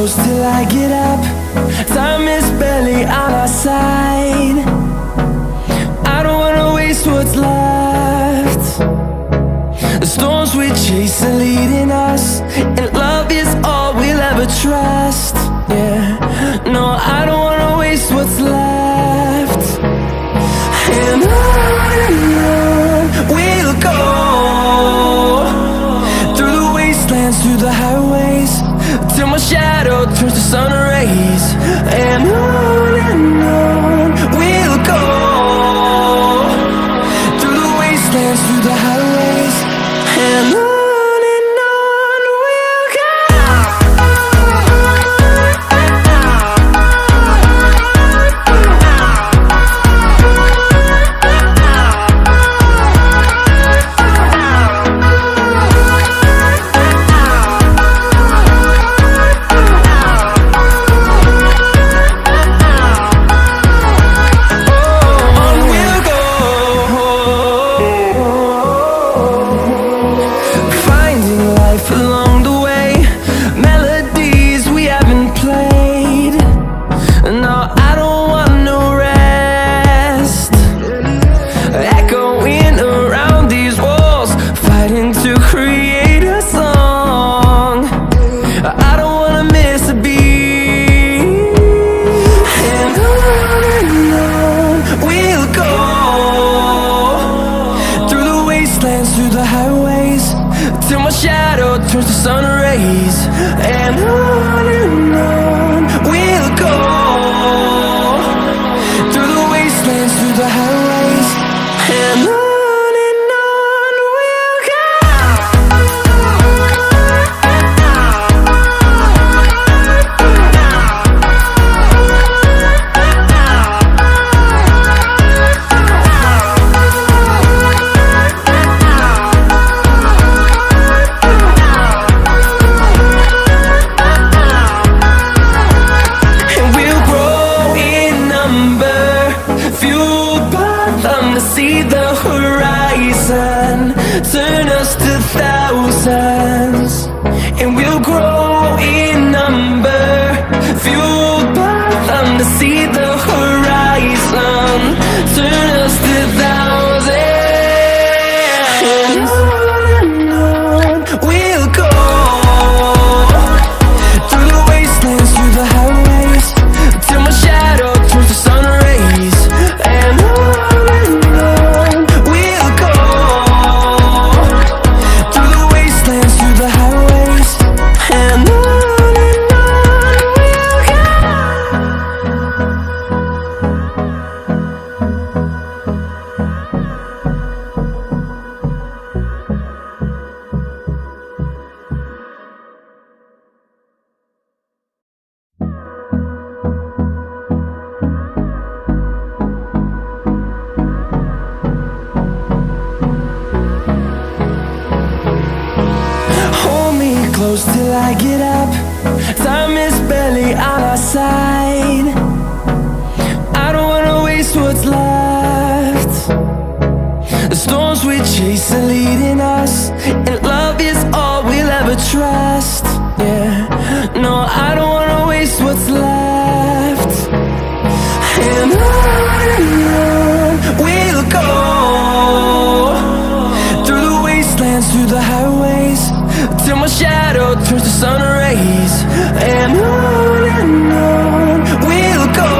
close till I get up. Time is barely on our side. I don't wanna waste what's left. The storms we chase are leading us, and love is all we'll ever trust. Yeah, no, I don't wanna waste what's left. And on we'll go, through the wastelands, through the highways, till my shadow turns to sun rays. And on we'll go, through the wastelands, through the highways, and on we'll go. Through the highways, till my shadow turns to sun rays. And on we'll go, through the wastelands, through the highways, and on we'll go. See the horizon, turn us to thousands, and we'll grow in number, fueled by them. To see the horizon, turn us to thousands, and on we'll go, through the wastelands, through the highways, till my shadow turns to sun rays. And close till I get up. Time is barely on our side. I don't wanna waste what's left. The storms we chase are leading us, and love is all we'll ever trust. Yeah, no, I don't wanna waste what's left. And on we'll go, through the wastelands, through the highways, till my shadow turns to sun rays. And on we'll go,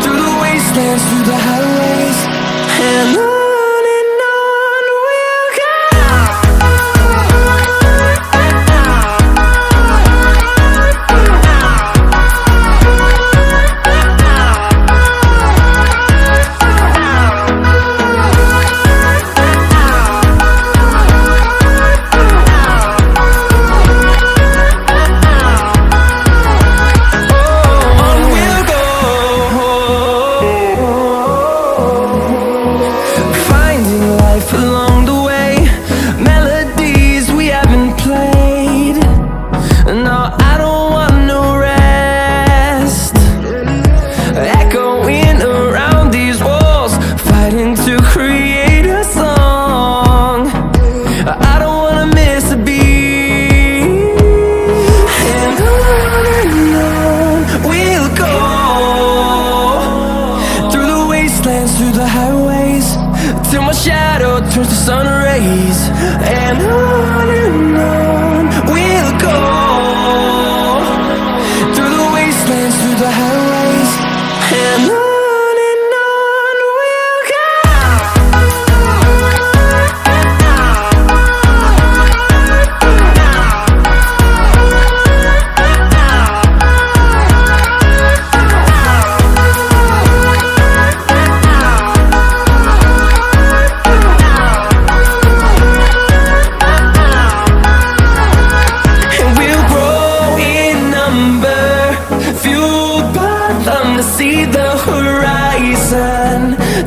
through the wastelands, through the highways, and on. and on we'll go, through the wastelands, through the highways, and on we'll go. To see the horizon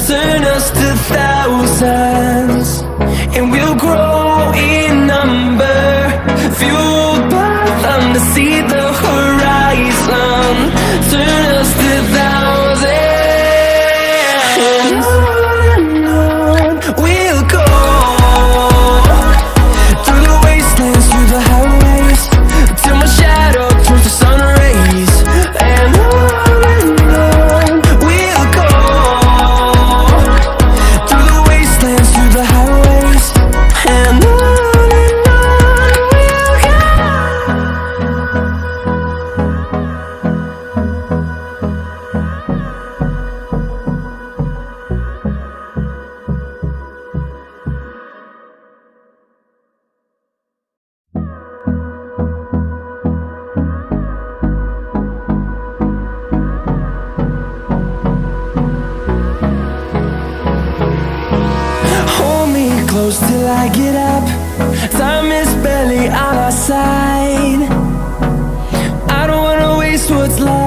turn us to thousands, and we'll grow in number, fueled by them. To see the horizon turn us to thousands, and on we'll go, through the wastelands, through the highways, till my shadow turns to sun rays, and on close till I get up. Time is barely on our side. I don't wanna waste what's left.